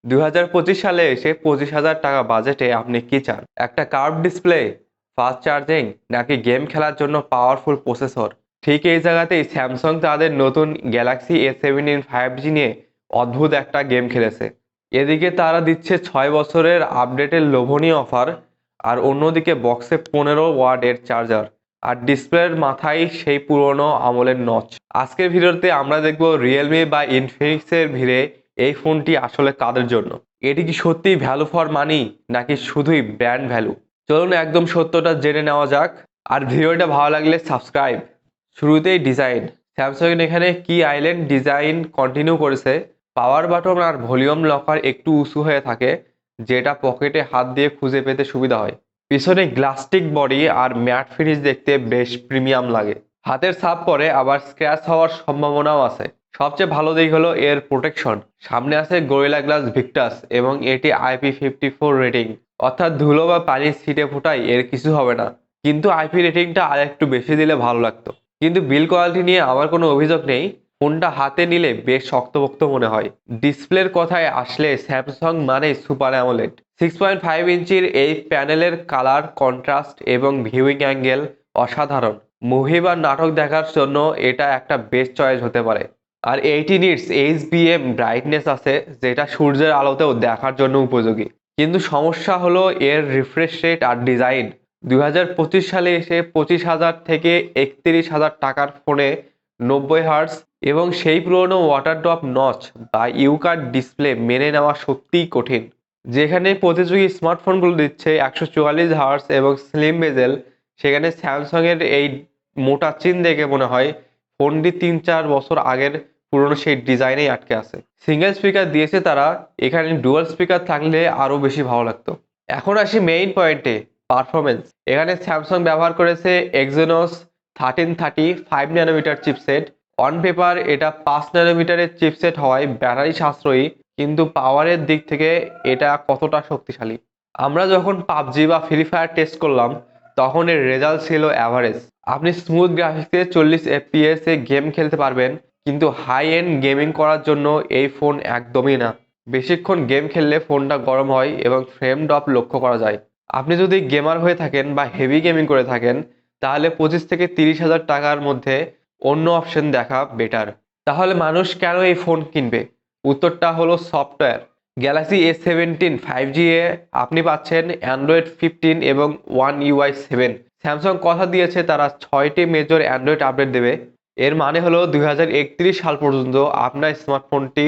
2025 সালে এসে 25,000 টাকা বাজেটে আপনি কি চান? একটা কার্ভ ডিসপ্লে, ফাস্ট চার্জিং নাকি গেম খেলার জন্য পাওয়ারফুল প্রসেসর? ঠিক এই জায়গাতেই স্যামসাং তাদের নতুন গ্যালাক্সি A17 5G নিয়ে অদ্ভুত একটা গেম খেলেছে। এদিকে তারা দিচ্ছে 6 বছরের আপডেটের লোভনীয় অফার, আর অন্যদিকে বক্সে 15 ওয়াটের চার্জার আর ডিসপ্লের মাথায় সেই পুরনো আমলের নচ। আজকের ভিডিওতে আমরা দেখব রিয়েলমি বা ইনফিনিক্সের ভিড়ে এই ফোনটি আসলে কাদের জন্য। এটি কি সত্যিই ভ্যালু ফর মানি নাকি শুধুই ব্র্যান্ড ভ্যালু? চলুন একদম সত্যটা জেনে নেওয়া যাক। আর ভিডিওটা ভালো লাগলে সাবস্ক্রাইব। শুরুতেই ডিজাইন। স্যামসাং এখানে কি আইল্যান্ড ডিজাইন কন্টিনিউ করেছে। পাওয়ার বাটন আর ভলিউম লকার একটু উঁচু হয়ে থাকে, যেটা পকেটে হাত দিয়ে খুঁজে পেতে সুবিধা হয়। পিছনে গ্লাস্টিক বডি আর ম্যাট ফিনিশ দেখতে বেশ প্রিমিয়াম লাগে। হাতের ছাপ পরে আবার স্ক্র্যাচ হওয়ার সম্ভাবনাও আছে। সবচেয়ে ভালো দিক হলো এর প্রোটেকশন। সামনে আছে গরিলা গ্লাস ভিক্টাস এবং এটি IP54 রেটিং, অর্থাৎ ধুলো বা পানি ছিটে ফোটায় এর কিছু হবে না। কিন্তু IP রেটিংটা আর একটু বেশি দিলে ভালো লাগতো। কিন্তু বিল কোয়ালিটি নিয়ে আমার কোনো অভিযোগ নেই। ফোনটা হাতে নিলে বেশ শক্তপোক্ত মনে হয়। ডিসপ্লের কথায় আসলে স্যামসাং মানে সুপার অ্যামোলেড 6.5 ইঞ্চির এই প্যানেলের কালার কন্ট্রাস্ট এবং ভিউইং অ্যাঙ্গেল অসাধারণ। মুভি বা নাটক দেখার জন্য এটা একটা বেস্ট চয়েস হতে পারে। আর 80 নিটস HBM ব্রাইটনেস আছে, যেটা সূর্যের আলোতেও দেখার জন্য উপযোগী। কিন্তু সমস্যা হলো এর রিফ্রেশ রেট আর ডিজাইন। 2025 সালে এসে 25,000 থেকে 31,000 টাকার ফোনে 90 হার্টস এবং সেই পুরনো ওয়াটার ড্রপ নচ বা ইউকার ডিসপ্লে মেনে নেওয়া সত্যিই কঠিন। যেখানে প্রতিযোগী স্মার্টফোনগুলো দিচ্ছে 144 হার্টস এবং স্লিম বেজেল, সেখানে স্যামসাং এর এই মোটা চিন দেখে মনে হয় ফোনটি 3-4 বছর আগের পুরনো সেই ডিজাইনেই আটকে আছে। সিঙ্গেল স্পিকার দিয়েছে তারা, এখানে ডুয়াল স্পিকার থাকলে আরো বেশি ভালো লাগতো। এখন আসি মেইন পয়েন্টে, পারফরমেন্স। এখানে স্যামসাং ব্যবহার করেছে Exynos 1330 5 nanometer chipset. On paper এটা 5 ন্যানোমিটারের চিপসেট হওয়ায় ব্যাটারি সাশ্রয়ী, কিন্তু পাওয়ারের দিক থেকে এটা কতটা শক্তিশালী? আমরা যখন পাবজি বা ফ্রি ফায়ার টেস্ট করলাম, তখন এর রেজাল্ট ছিল অ্যাভারেজ। আপনি স্মুথ গ্রাফিক্সে 40 FPS এ গেম খেলতে পারবেন, কিন্তু হাই এন্ড গেমিং করার জন্য এই ফোন একদমই না। বেশিক্ষণ গেম খেললে ফোনটা গরম হয় এবং ফ্রেম ড্রপ লক্ষ্য করা যায়। আপনি যদি গেমার হয়ে থাকেন বা হেভি গেমিং করে থাকেন, তাহলে 25 থেকে 30,000 টাকার মধ্যে অন্য অপশন দেখা বেটার। তাহলে মানুষ কেন এই ফোন কিনবে? উত্তরটা হলো সফটওয়্যার। গ্যালাক্সি A17 5G এ আপনি পাচ্ছেন অ্যান্ড্রয়েড 15 এবং ওয়ান UI 7। স্যামসাং কথা দিয়েছে তারা 6টি মেজর অ্যান্ড্রয়েড আপডেট দেবে। এর মানে হলো 2031 সাল পর্যন্ত আপনার স্মার্টফোনটি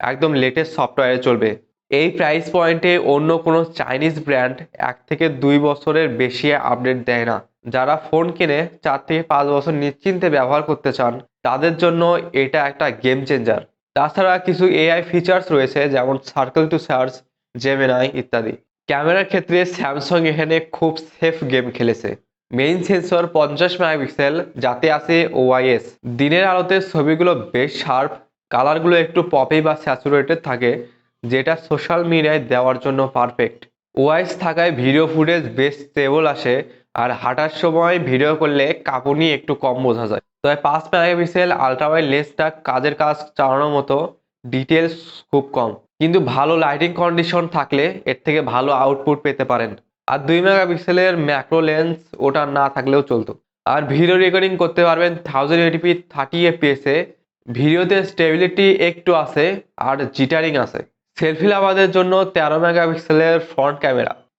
একদম লেটেস্ট সফটওয়্যারে চলবে। এই প্রাইস পয়েন্টে অন্য কোনো চাইনিজ ব্র্যান্ড 1 থেকে 2 বছরের বেশি আপডেট দেয় না। যারা ফোন কিনে 4 থেকে 5 বছর নিশ্চিন্তে ব্যবহার করতে চান, তাদের জন্য এটা একটা গেম চেঞ্জার। তাছাড়া কিছু AI ফিচার্স রয়েছে, যেমন সার্কেল টু সার্চ, জেমিনাই ইত্যাদি। ক্যামেরার ক্ষেত্রে স্যামসাং এখানে খুব সেফ গেম খেলেছে। মেইন সেন্সর 50 মেগাপিক্সেল, যাতে আছে OIS। দিনের আলোতে ছবিগুলো বেশ শার্প, কালারগুলো একটু পপি বা স্যাচুরেটেড থাকে, যেটা সোশ্যাল মিডিয়ায় দেওয়ার জন্য পারফেক্ট। ওআইএস থাকায় ভিডিও ফুটেজ বেশ স্টেবল আসে, আর হাঁটার সময় ভিডিও করলে কাঁপুনি একটু কম বোঝা যায়। তবে 5 মেগাপিক্সেল আল্ট্রাওয়াইড লেন্সটা কাজের কাজ চালানোর মতো, ডিটেলস খুব কম। কিন্তু ভালো লাইটিং কন্ডিশন থাকলে এর থেকে ভালো আউটপুট পেতে পারেন। আর 2 মেগাপিক্সেলের ম্যাক্রো লেন্স ওটা না থাকলেও চলতো। আর ভিডিও রেকর্ডিং করতে পারবেন 1080p 30 fps এ। ভিডিওতে স্টেবিলিটি একটু আছে আর জিটারিং আছে। সেলফি লাভারদের জন্য 13 মেগাপিক্সেলের ফ্রন্ট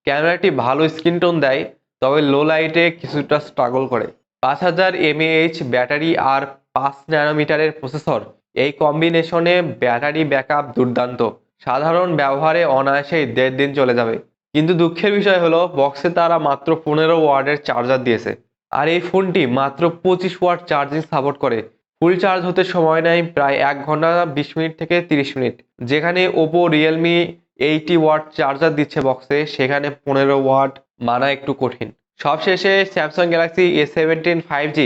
ক্যামেরাটি ভালো স্ক্রিন টোন দেয়, তবে লো লাইটে কিছুটা স্ট্রাগল করে। 5000 mAh ব্যাটারি আর 5 ন্যানোমিটারের প্রসেসর, এই কম্বিনেশনে ব্যাটারি ব্যাকআপ দুর্দান্ত। সাধারণ ব্যবহারে অনায়াসেই 1.5 দিন চলে যাবে। কিন্তু দুঃখের বিষয় হলো বক্সে তারা মাত্র 15 ওয়াটের চার্জার দিয়েছে, আর এই ফোনটি মাত্র 25 ওয়াট চার্জিং সাপোর্ট করে। ফুল চার্জ হতে সময় নেয় প্রায় 1 ঘন্টা 20 মিনিট থেকে 30 মিনিট। যেখানে ওপো রিয়েলমি 80 ওয়াট চার্জার দিচ্ছে বক্সে, সেখানে 15 ওয়াট মানা একটু কঠিন। সবশেষে স্যামসাং গ্যালাক্সি A17 5G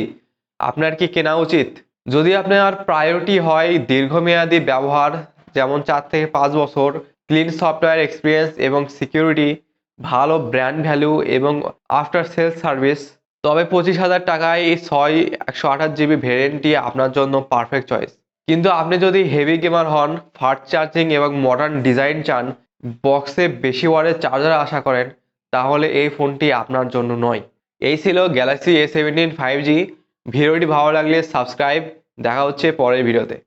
আপনার কি কেনা উচিত? যদি আপনার প্রায়োরিটি হয় দীর্ঘমেয়াদী ব্যবহার, যেমন 4 থেকে 5 বছর, ক্লিন সফটওয়্যার এক্সপিরিয়েন্স এবং সিকিউরিটি, ভালো ব্র্যান্ড ভ্যালু এবং আফটার সেল সার্ভিস, তবে 25,000 টাকায় এই 128 GB ভেরিয়েন্টটি আপনার জন্য পারফেক্ট চয়েস। কিন্তু আপনি যদি হেভি গেমার হন, ফাস্ট চার্জিং এবং মডার্ন ডিজাইন চান, বক্সে বেশি ওয়াটের চার্জার আশা করেন, তাহলে এই ফোনটি আপনার জন্য নয়। এই ছিল গ্যালাক্সি A17 5G। ভিডিওটি ভালো লাগলে সাবস্ক্রাইব। দেখা হচ্ছে পরের ভিডিওতে।